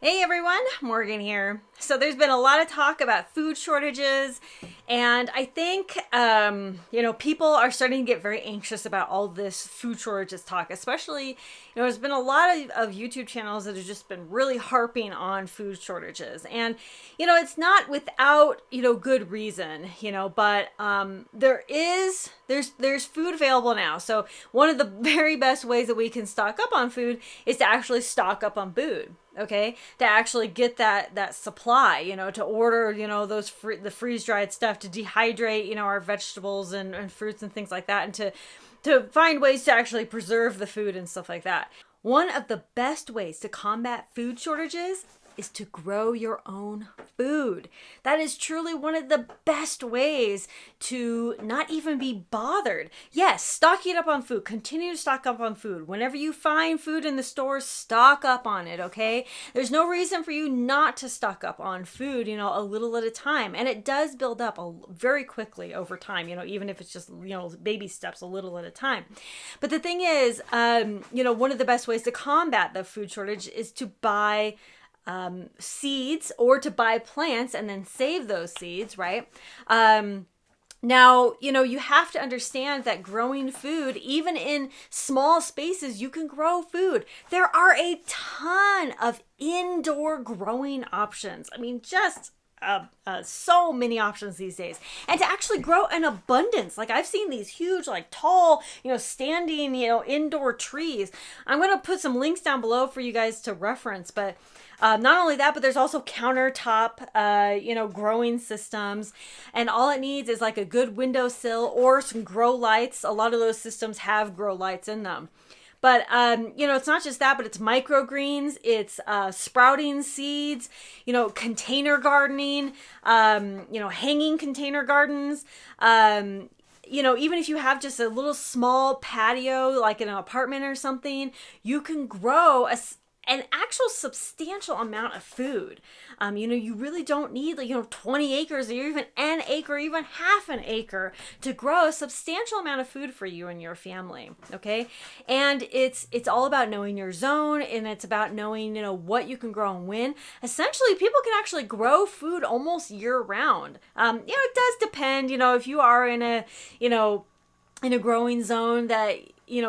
Hey everyone, Morgan here. So there's been a lot of talk about food shortages, and I think people are starting to get very anxious about all this food shortages talk. Especially, there's been a lot of YouTube channels that have just been really harping on food shortages, and it's not without good reason, but there's food available now. So one of the very best ways that we can stock up on food is to actually stock up on food. Okay, to actually get that supply, to order, the freeze dried stuff, to dehydrate, our vegetables and fruits and things like that, and to find ways to actually preserve the food and stuff like that. One of the best ways to combat food shortages is to grow your own food. That is truly one of the best ways to not even be bothered. Yes, stocking up on food. Continue to stock up on food. Whenever you find food in the stores, stock up on it, okay? There's no reason for you not to stock up on food, a little at a time. And it does build up very quickly over time, even if it's just, baby steps a little at a time. But the thing is, one of the best ways to combat the food shortage is to buy seeds, or to buy plants and then save those seeds, right? Now, you have to understand that growing food, even in small spaces, you can grow food. There are a ton of indoor growing options. I mean, just so many options these days, and to actually grow in abundance. Like, I've seen these huge, like, tall, standing, indoor trees. I'm going to put some links down below for you guys to reference, but not only that, but there's also countertop, growing systems, and all it needs is like a good windowsill or some grow lights. A lot of those systems have grow lights in them. But, it's not just that, but it's microgreens, it's sprouting seeds, container gardening, hanging container gardens. Even if you have just a little small patio, like in an apartment or something, you can grow an actual substantial amount of food. You really don't need 20 acres or even an acre, or even half an acre to grow a substantial amount of food for you and your family. Okay. And it's all about knowing your zone, and it's about knowing, what you can grow and when. Essentially, people can actually grow food almost year round. It does depend, if you are in a growing zone that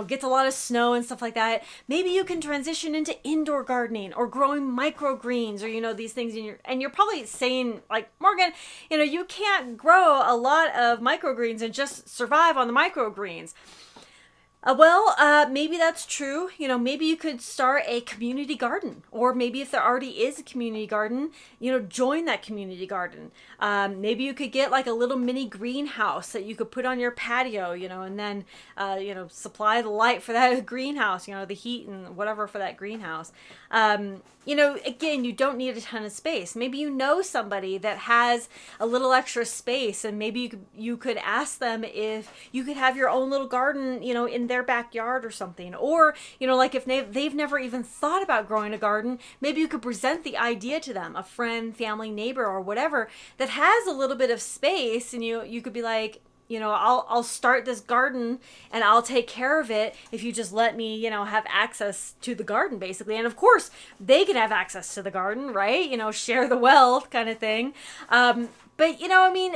gets a lot of snow and stuff like that. Maybe you can transition into indoor gardening or growing microgreens, or these things and you're probably saying, like, Morgan, you can't grow a lot of microgreens and just survive on the microgreens. Maybe that's true. Maybe you could start a community garden, or maybe if there already is a community garden, join that community garden. Maybe you could get like a little mini greenhouse that you could put on your patio, and then, supply the light for that greenhouse, the heat and whatever for that greenhouse. Again, you don't need a ton of space. Maybe somebody that has a little extra space, and maybe you could ask them if you could have your own little garden, in their backyard or something. Or, like if they've never even thought about growing a garden, maybe you could present the idea to them, a friend, family, neighbor, or whatever that has a little bit of space, and you could be like, I'll start this garden and I'll take care of it if you just let me, have access to the garden, basically. And of course, they can have access to the garden, right? Share the wealth kind of thing. But,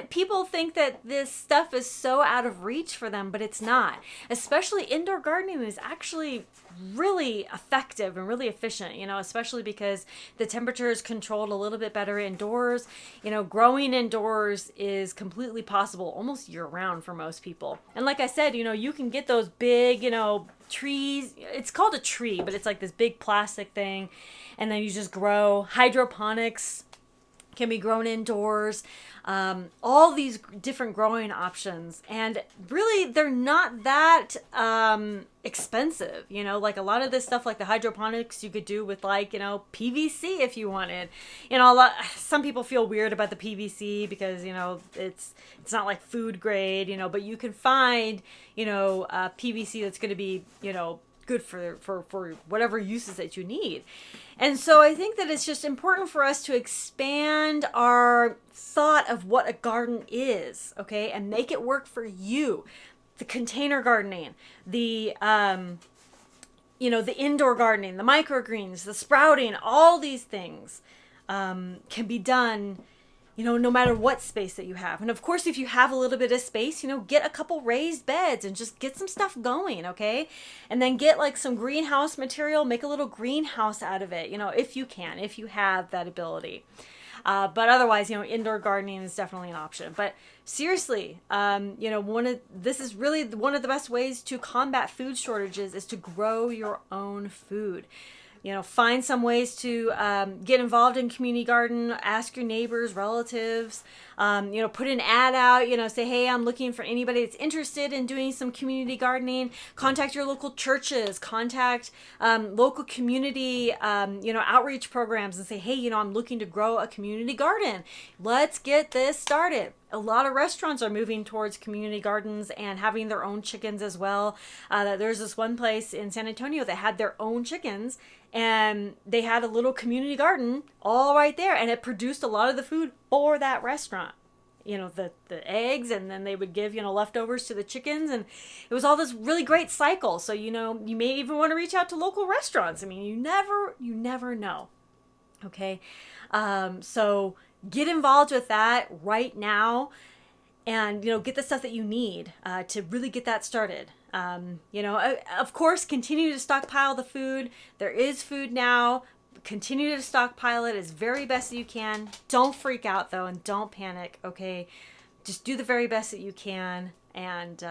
people think that this stuff is so out of reach for them, but it's not. Especially indoor gardening is actually really effective and really efficient, especially because the temperature is controlled a little bit better indoors. Growing indoors is completely possible almost year round for most people. And like I said, you can get those big, trees. It's called a tree, but it's like this big plastic thing. And then you just grow. Hydroponics can be grown indoors. All these different growing options, and really they're not that expensive. Like a lot of this stuff, like the hydroponics, you could do with PVC if you wanted. Some people feel weird about the PVC because it's not like food grade, but you can find PVC that's going to be good for whatever uses that you need. And so I think that it's just important for us to expand our thought of what a garden is, okay, and make it work for you. The container gardening, the the indoor gardening, the microgreens, the sprouting, all these things can be done, no matter what space that you have. And of course, if you have a little bit of space, get a couple raised beds and just get some stuff going, okay? And then get like some greenhouse material, make a little greenhouse out of it, if you have that ability. But otherwise, indoor gardening is definitely an option. But seriously, this is really one of the best ways to combat food shortages is to grow your own food. Find some ways to get involved in community garden, ask your neighbors, relatives, put an ad out, say, hey, I'm looking for anybody that's interested in doing some community gardening. Contact your local churches, contact local community, outreach programs and say, hey, I'm looking to grow a community garden. Let's get this started. A lot of restaurants are moving towards community gardens and having their own chickens as well. There's this one place in San Antonio that had their own chickens, and they had a little community garden all right there, and it produced a lot of the food for that restaurant. The eggs, and then they would give, leftovers to the chickens, and it was all this really great cycle. So, you may even want to reach out to local restaurants. I mean, you never know. Okay. So get involved with that right now and, get the stuff that you need to really get that started. Of course, continue to stockpile the food. There is food now. Continue to stockpile it as very best that you can. Don't freak out though, and don't panic. Okay. Just do the very best that you can. And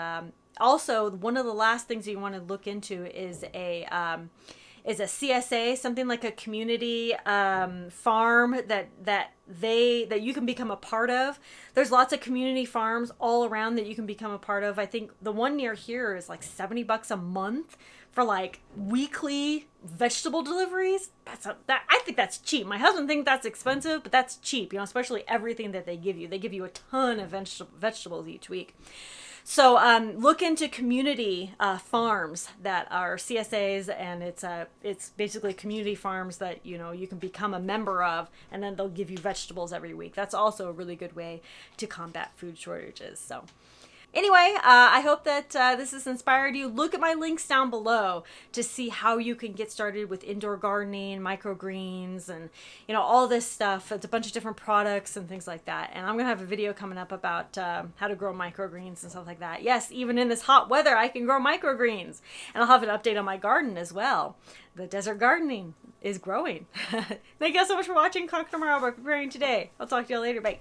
also, one of the last things you want to look into is a CSA, something like a community farm that you can become a part of. There's lots of community farms all around that you can become a part of. I think the one near here is like $70 a month for like weekly vegetable deliveries. I think that's cheap. My husband thinks that's expensive, but that's cheap, especially everything that they give you. They give you a ton of vegetables each week. So look into community farms that are CSAs, and it's basically community farms that you can become a member of, and then they'll give you vegetables every week. That's also a really good way to combat food shortages. So anyway, I hope that this has inspired you. Look at my links down below to see how you can get started with indoor gardening, microgreens, and all this stuff. It's a bunch of different products and things like that. And I'm gonna have a video coming up about how to grow microgreens and stuff like that. Yes, even in this hot weather, I can grow microgreens, and I'll have an update on my garden as well. The desert gardening is growing. Thank you all so much for watching. Conquer Tomorrow by Preparing Today. I'll talk to you all later. Bye.